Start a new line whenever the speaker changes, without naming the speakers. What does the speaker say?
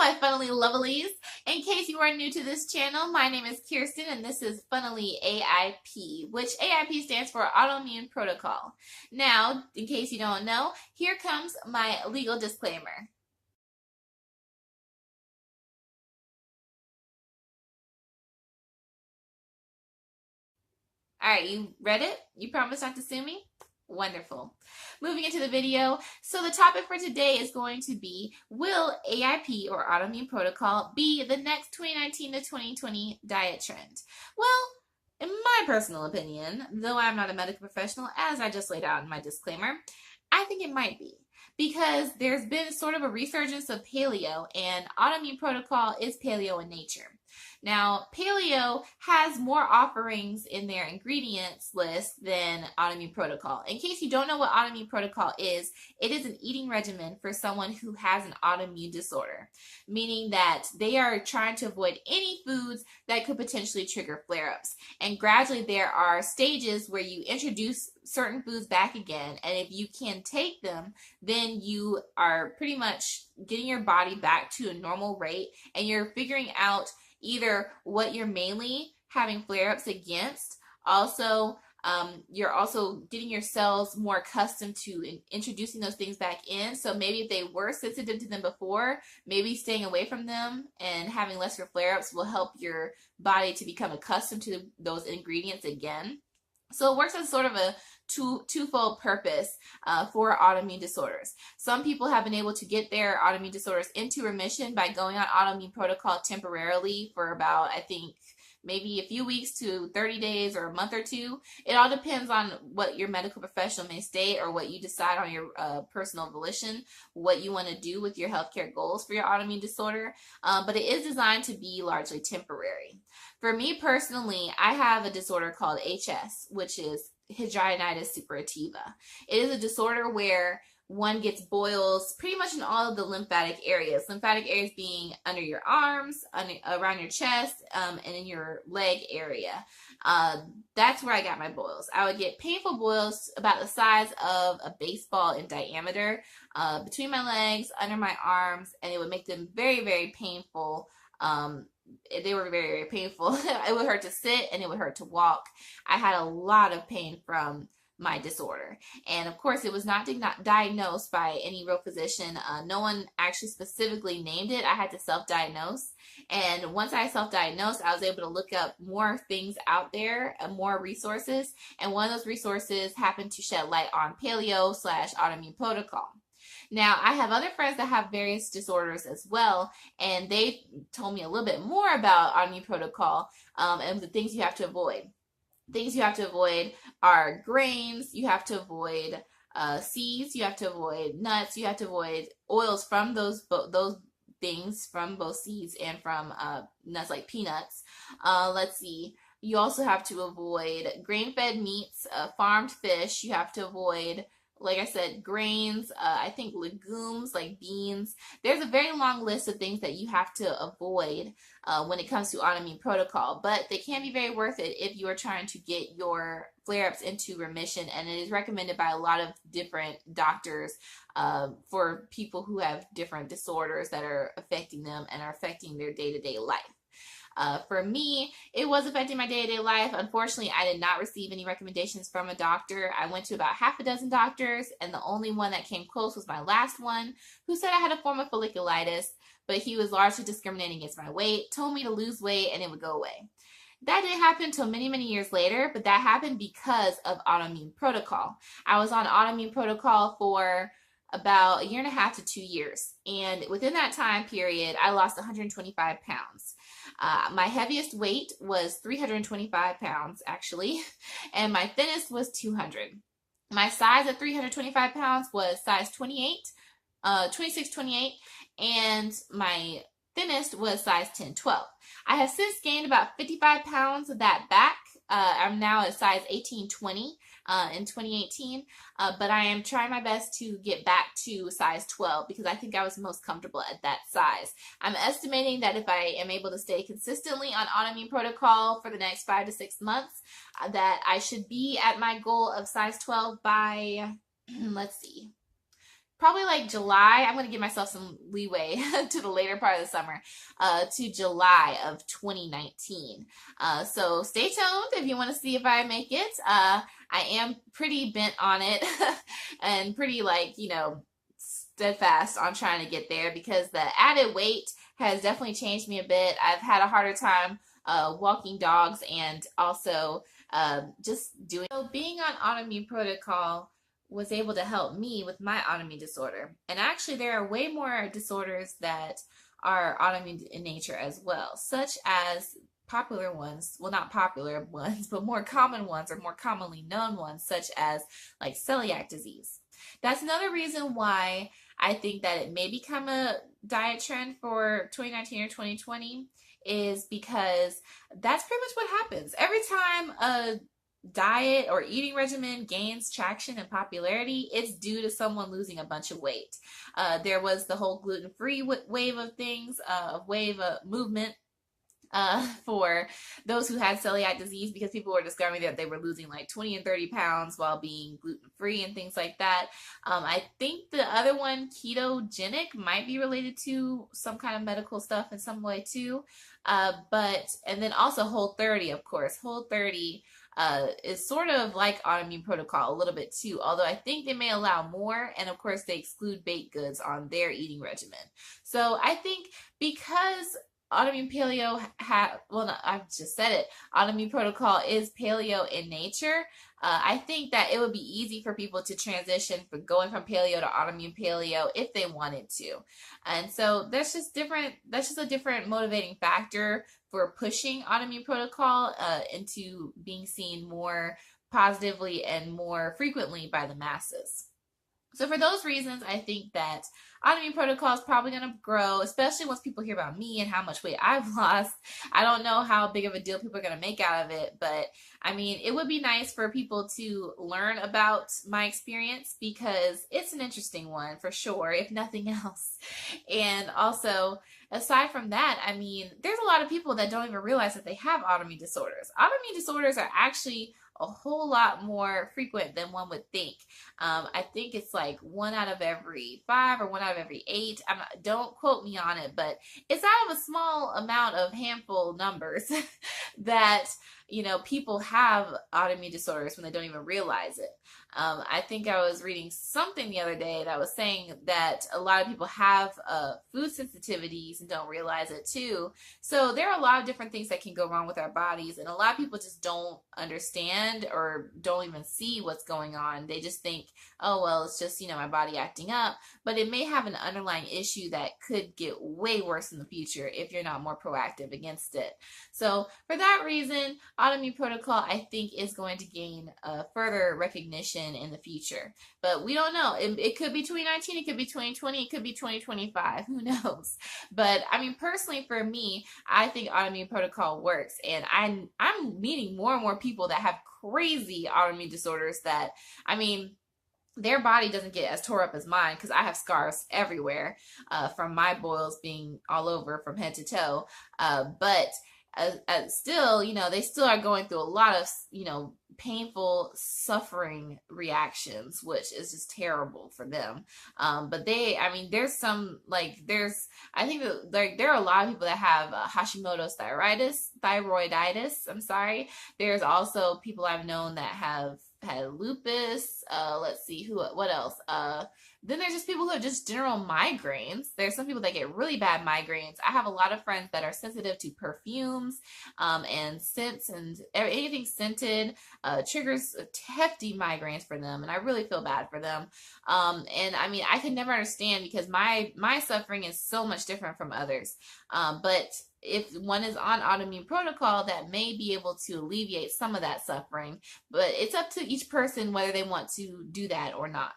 my funnily lovelies. In case you are new to this channel, my name is Kirsten and this is Funnily AIP, which AIP stands for Autoimmune Protocol. Now, in case you don't know, here comes my legal disclaimer. Alright, you read it? You promise not to sue me? Wonderful. Moving into the video, so the topic for today is going to be, will AIP or Autoimmune Protocol be the next 2019 to 2020 diet trend? Well, in my personal opinion, though I'm not a medical professional, as I just laid out in my disclaimer, I think it might be. Because there's been sort of a resurgence of paleo, and Autoimmune Protocol is paleo in nature. Now, paleo has more offerings in their ingredients list than Autoimmune Protocol. In case you don't know what Autoimmune Protocol is, it is an eating regimen for someone who has an autoimmune disorder, meaning that they are trying to avoid any foods that could potentially trigger flare-ups. And gradually there are stages where you introduce certain foods back again, and if you can take them, then you are pretty much getting your body back to a normal rate, and you're figuring out either what you're mainly having flare-ups against. Also, you're also getting your cells more accustomed to introducing those things back in. So maybe if they were sensitive to them before, maybe staying away from them and having lesser flare-ups will help your body to become accustomed to those ingredients again. So it works as sort of a twofold purpose for autoimmune disorders. Some people have been able to get their autoimmune disorders into remission by going on Autoimmune Protocol temporarily for about, I think, maybe a few weeks to 30 days or a month or two. It all depends on what your medical professional may state or what you decide on your personal volition, what you want to do with your healthcare goals for your autoimmune disorder. But it is designed to be largely temporary. For me personally, I have a disorder called HS, which is hidradenitis suppurativa. It is a disorder where one gets boils pretty much in all of the lymphatic areas. Lymphatic areas being under your arms, around your chest, and in your leg area. That's where I got my boils. I would get painful boils about the size of a baseball in diameter between my legs, under my arms, and it would make them very, very painful. They were very, very painful. It would hurt to sit and it would hurt to walk. I had a lot of pain from my disorder. And of course, it was not diagnosed by any real physician. No one actually specifically named it. I had to self-diagnose. And once I self-diagnosed, I was able to look up more things out there, more resources. And one of those resources happened to shed light on paleo/autoimmune protocol. Now, I have other friends that have various disorders as well, and they told me a little bit more about Autoimmune Protocol and the things you have to avoid. Things you have to avoid are grains, you have to avoid seeds, you have to avoid nuts, you have to avoid oils from those things, from both seeds and from nuts like peanuts. Let's see. You also have to avoid grain-fed meats, farmed fish. You have to avoid, like I said, grains, I think legumes like beans. There's a very long list of things that you have to avoid when it comes to Autoimmune Protocol, but they can be very worth it if you are trying to get your flare-ups into remission, and it is recommended by a lot of different doctors for people who have different disorders that are affecting them and are affecting their day-to-day life. For me, it was affecting my day-to-day life. Unfortunately, I did not receive any recommendations from a doctor. I went to about half a dozen doctors, and the only one that came close was my last one, who said I had a form of folliculitis, but he was largely discriminating against my weight, told me to lose weight, and it would go away. That didn't happen until many, many years later, but that happened because of Autoimmune Protocol. I was on Autoimmune Protocol for about 1.5 to 2 years, and within that time period, I lost 125 pounds. My heaviest weight was 325 pounds, actually, and my thinnest was 200. My size at 325 pounds was size 26, 28, and my thinnest was size 10, 12. I have since gained about 55 pounds of that back. I'm now at size 18, 20 in 2018, but I am trying my best to get back to size 12 because I think I was most comfortable at that size. I'm estimating that if I am able to stay consistently on Autoimmune Protocol for the next 5 to 6 months, that I should be at my goal of size 12 by, let's see, probably like July. I'm going to give myself some leeway to the later part of the summer, to July of 2019. So stay tuned if you want to see if I make it. I am pretty bent on it and pretty like, you know, steadfast on trying to get there because the added weight has definitely changed me a bit. I've had a harder time walking dogs and also just doing. So being on autoimmune protocol was able to help me with my autoimmune disorder. And actually there are way more disorders that are autoimmune in nature as well, such as popular ones, well, not popular ones, but more common ones or more commonly known ones, such as like celiac disease. That's another reason why I think that it may become a diet trend for 2019 or 2020 is because that's pretty much what happens. Every time a diet or eating regimen gains traction and popularity, it's due to someone losing a bunch of weight. There was the whole gluten-free wave of things, movement for those who had celiac disease because people were discovering that they were losing like 20 and 30 pounds while being gluten-free and things like that. I think the other one, ketogenic, might be related to some kind of medical stuff in some way too. And then also Whole30, of course. Whole30 is sort of like autoimmune protocol a little bit too, although I think they may allow more, and of course they exclude baked goods on their eating regimen. So I think because autoimmune paleo I've just said it, autoimmune protocol is paleo in nature, I think that it would be easy for people to transition from going from paleo to autoimmune paleo if they wanted to. And so that's just a different motivating factor for pushing autoimmune protocol into being seen more positively and more frequently by the masses. So for those reasons, I think that autoimmune protocol is probably going to grow, especially once people hear about me and how much weight I've lost. I don't know how big of a deal people are going to make out of it, but I mean, it would be nice for people to learn about my experience because it's an interesting one for sure, if nothing else. And also, aside from that, I mean, there's a lot of people that don't even realize that they have autoimmune disorders. Autoimmune disorders are actually a whole lot more frequent than one would think. I think it's like 1 out of every 5 or 1 out of every 8. Don't quote me on it, but it's out of a small amount of handful numbers that, you know, people have autoimmune disorders when they don't even realize it. I think I was reading something the other day that was saying that a lot of people have food sensitivities and don't realize it too. So there are a lot of different things that can go wrong with our bodies, and a lot of people just don't understand or don't even see what's going on. They just think, oh, well, it's just, you know, my body acting up, but it may have an underlying issue that could get way worse in the future if you're not more proactive against it. So for that reason, autoimmune protocol, I think, is going to gain further recognition in the future. But we don't know. It could be 2019, it could be 2020, it could be 2025. Who knows? But I mean, personally, for me, I think autoimmune protocol works, and I'm meeting more and more people that have crazy autoimmune disorders that, I mean, their body doesn't get as tore up as mine because I have scars everywhere from my boils being all over from head to toe. But still, you know, they still are going through a lot of, you know, painful suffering reactions, which is just terrible for them. But I mean, I think that there are a lot of people that have Hashimoto's thyroiditis. I'm sorry. There's also people I've known that have had lupus. Let's see, what else? Then there's just people who have just general migraines. There's some people that get really bad migraines. I have a lot of friends that are sensitive to perfumes and scents, and anything scented triggers hefty migraines for them, and I really feel bad for them. And I mean, I could never understand because my suffering is so much different from others. But if one is on autoimmune protocol, that may be able to alleviate some of that suffering, but it's up to each person whether they want to do that or not.